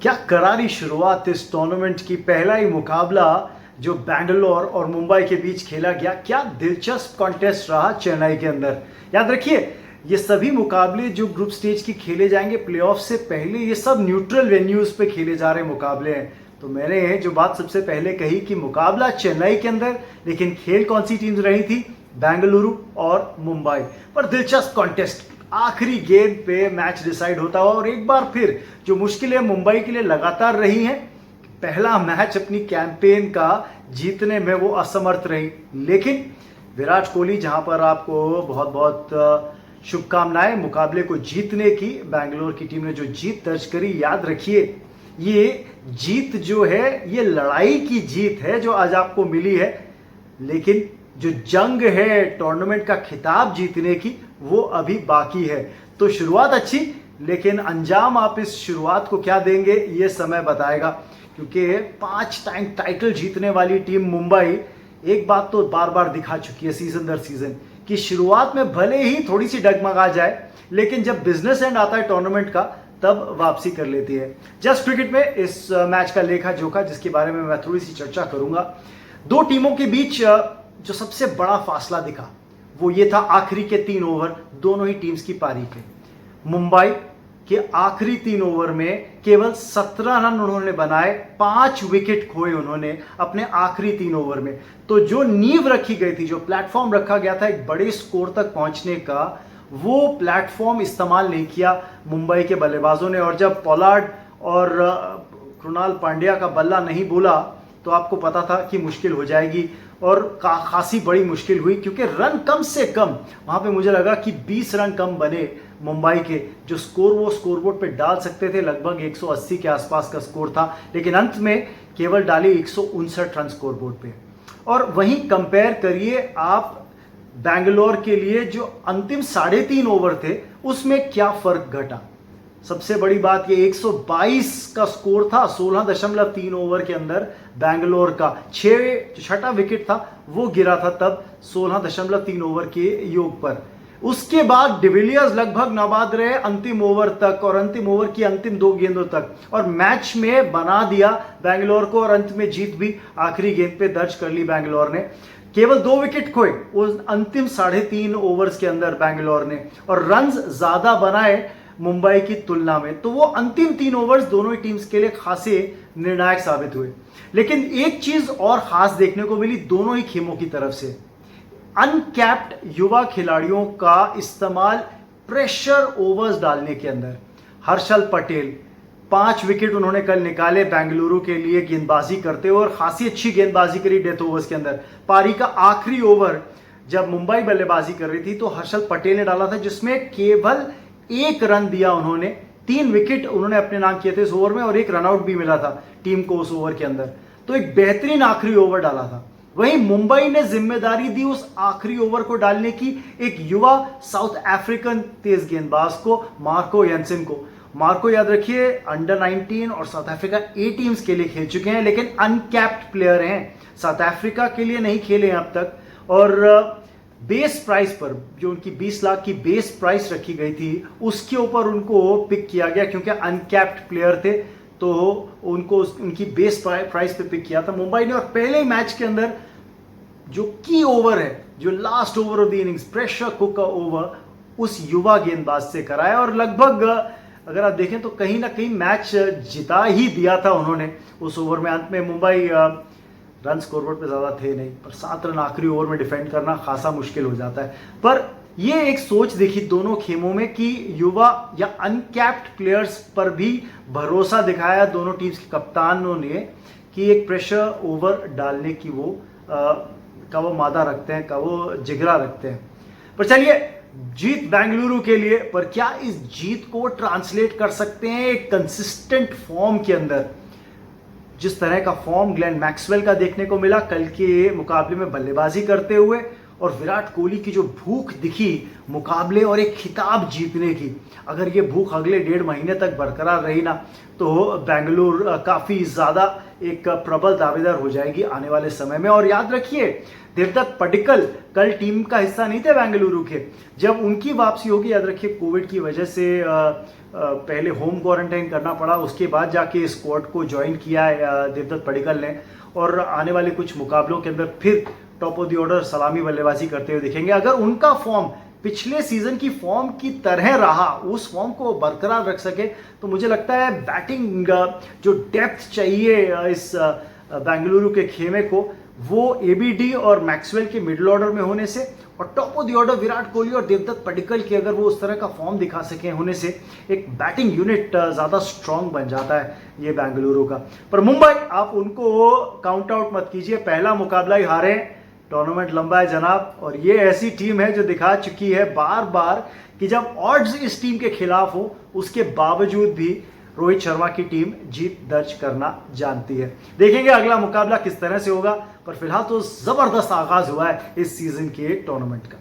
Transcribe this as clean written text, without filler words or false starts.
क्या करारी शुरुआत इस टूर्नामेंट की। पहला ही मुकाबला जो बैंगलोर और मुंबई के बीच खेला गया, क्या दिलचस्प कॉन्टेस्ट रहा चेन्नई के अंदर। याद रखिए, ये सभी मुकाबले जो ग्रुप स्टेज की खेले जाएंगे प्लेऑफ से पहले, ये सब न्यूट्रल वेन्यूज पे खेले जा रहे मुकाबले हैं। तो मैंने जो बात सबसे पहले कही कि मुकाबला चेन्नई के अंदर, लेकिन खेल कौन सी टीम्स रही थी, बेंगलुरु और मुंबई। पर दिलचस्प कॉन्टेस्ट, आखिरी गेंद पे मैच डिसाइड होता हुआ। और एक बार फिर जो मुश्किलें मुंबई के लिए लगातार रही हैं, पहला मैच अपनी कैंपेन का जीतने में वो असमर्थ रही, लेकिन विराट कोहली, जहां पर आपको बहुत बहुत शुभकामनाएं मुकाबले को जीतने की। बेंगलोर की टीम ने जो जीत दर्ज करी, याद रखिए ये जीत जो है ये लड़ाई की जीत है जो आज आपको मिली है, लेकिन जो जंग है टूर्नामेंट का खिताब जीतने की वो अभी बाकी है। तो शुरुआत अच्छी, लेकिन अंजाम आप इस शुरुआत को क्या देंगे ये समय बताएगा। क्योंकि 5 टाइम टाइटल जीतने वाली टीम मुंबई एक बात तो बार बार दिखा चुकी है सीजन दर सीजन कि शुरुआत में भले ही थोड़ी सी डगमगा जाए, लेकिन जब बिजनेस एंड आता है टूर्नामेंट का तब वापसी कर लेती है। जस्ट क्रिकेट में इस मैच का लेखा जोखा, जिसके बारे में मैं थोड़ी सी चर्चा करूंगा। दो टीमों के बीच जो सबसे बड़ा फासला दिखा वो ये था आखिरी के 3 ओवर दोनों ही टीम्स की पारी के। मुंबई के आखिरी 3 ओवर में केवल 17 रन उन्होंने बनाए, 5 विकेट खोए उन्होंने अपने आखिरी 3 ओवर में। तो जो नींव रखी गई थी, जो प्लेटफॉर्म रखा गया था एक बड़े स्कोर तक पहुंचने का, वो प्लेटफॉर्म इस्तेमाल नहीं किया मुंबई के बल्लेबाजों ने। और जब पोलार्ड और कृणाल पांड्या का बल्ला नहीं बोला तो आपको पता था कि मुश्किल हो जाएगी, और खासी बड़ी मुश्किल हुई। क्योंकि रन कम से कम वहां पे मुझे लगा कि 20 रन कम बने मुंबई के, जो स्कोर वो स्कोरबोर्ड पे डाल सकते थे। लगभग 180 के आसपास का स्कोर था, लेकिन अंत में केवल डाले 159 रन स्कोरबोर्ड पे। और वहीं कंपेयर करिए आप बैंगलोर के लिए जो अंतिम 3.5 ओवर थे उसमें क्या फर्क घटा। सबसे बड़ी बात ये 122 का स्कोर था 16.3 ओवर के अंदर बैंगलोर का। छठा विकेट था वो गिरा था तब 16.3 ओवर के योग पर। उसके बाद डिविलियर्स लगभग नाबाद रहे अंतिम ओवर तक, और अंतिम ओवर की अंतिम 2 गेंदों तक, और मैच में बना दिया बैंगलोर को, और अंत में जीत भी आखिरी गेंद पे दर्ज कर ली बैंगलोर ने। केवल 2 विकेट खोए उस अंतिम 3.5 ओवर्स के अंदर बैंगलोर ने, और रन्स ज्यादा बनाए मुंबई की तुलना में। तो वो अंतिम 3 ओवर्स दोनों ही टीम्स के लिए खासे निर्णायक साबित हुए। लेकिन एक चीज और खास देखने को मिली दोनों ही खेमों की तरफ से, अनकैप्ड युवा खिलाड़ियों का इस्तेमाल प्रेशर ओवर्स डालने के अंदर। हर्षल पटेल 5 विकेट उन्होंने कल निकाले बेंगलुरु के लिए गेंदबाजी करते हुए, और खासी अच्छी गेंदबाजी करी डेथ ओवर्स के अंदर। पारी का आखिरी ओवर जब मुंबई बल्लेबाजी कर रही थी तो हर्षल पटेल ने डाला था, जिसमें केवल 1 रन दिया उन्होंने। 3 विकेट उन्होंने अपने नाम किए थे इस ओवर में, और 1 रनआउट भी मिला था टीम को उस ओवर के अंदर। तो एक बेहतरीन आखिरी ओवर डाला था। वहीं मुंबई ने जिम्मेदारी दी उस आखिरी ओवर को डालने की एक युवा साउथ अफ्रीकन तेज गेंदबाज को, मार्को यानसेन को। मार्को, याद रखिए, अंडर 19 और साउथ अफ्रीका ए टीम्स के लिए खेल चुके हैं, लेकिन अनकैप्ड प्लेयर हैं। साउथ अफ्रीका के लिए नहीं खेले अब तक, और बेस प्राइस पर जो उनकी 20 लाख की बेस प्राइस रखी गई थी उसके ऊपर उनको पिक किया गया, क्योंकि अनकैप्ड प्लेयर थे तो उनको उनकी बेस प्राइस पे पिक किया था मुंबई ने। और पहले मैच के अंदर जो की ओवर है, जो last over of the innings, pressure cook का ओवर, उस युवा गेंदबाज से कराया, और लगभग अगर आप देखें तो कहीं ना कहीं मैच जिता ही दिया था उन्होंने उस ओवर में। अंत में मुंबई रन स्कोरबोर्ड पे ज्यादा थे नहीं, पर 7 रन आखिरी ओवर में डिफेंड करना खासा मुश्किल हो जाता है। पर ये एक सोच देखी दोनों खेमों में कि युवा या अनकैप्ड प्लेयर्स पर भी भरोसा दिखाया दोनों टीम्स के कप्तानों ने कि एक प्रेशर ओवर डालने की का वो मादा रखते हैं, का वो जिगरा रखते हैं। पर चलिए, जीत बेंगलुरु के लिए, पर क्या इस जीत को ट्रांसलेट कर सकते हैं एक कंसिस्टेंट फॉर्म के अंदर। जिस तरह का फॉर्म ग्लेन मैक्सवेल का देखने को मिला कल के मुकाबले में बल्लेबाजी करते हुए, और विराट कोहली की जो भूख दिखी मुकाबले और एक खिताब जीतने की, अगर ये भूख अगले 1.5 महीने तक बरकरार रही ना तो बेंगलुरु काफ़ी ज़्यादा एक प्रबल दावेदार हो जाएगी आने वाले समय में। और याद रखिए, देवदत्त पडिक्कल कल टीम का हिस्सा नहीं थे बेंगलुरु के। जब उनकी वापसी होगी, याद रखिए कोविड की वजह से पहले होम क्वारंटाइन करना पड़ा, उसके बाद जाके स्क्वाड को ज्वाइन किया है देवदत्त पडिक्कल ने, और आने वाले कुछ मुकाबलों के अंदर फिर टॉप ऑफ द ऑर्डर सलामी बल्लेबाजी करते हुए दिखेंगे। अगर उनका फॉर्म पिछले सीजन की फॉर्म की तरह रहा, उस फॉर्म को बरकरार रख सके, तो मुझे लगता है बैटिंग जो डेप्थ चाहिए इस बेंगलुरु के खेमे को, वो एबीडी और मैक्सवेल के मिडिल ऑर्डर में होने से, और top of the order Virat Kohli और देवदत्त पडिक्कल के अगर वो उस तरह का फॉर्म दिखा सके होने से, एक बैटिंग यूनिट ज़्यादा स्ट्रांग बन जाता है ये बेंगलुरु का। पर मुंबई, आप उनको काउंट आउट मत कीजिए, पहला मुकाबला ही हारे, टूर्नामेंट लंबा है जनाब। और ये ऐसी टीम है जो दिखा चुकी है बार बार कि जब ऑड्स इस टीम के खिलाफ हो, उसके बावजूद भी रोहित शर्मा की टीम जीत दर्ज करना जानती है। देखेंगे अगला मुकाबला किस तरह से होगा, पर फिलहाल तो जबरदस्त आगाज हुआ है इस सीजन के टूर्नामेंट का।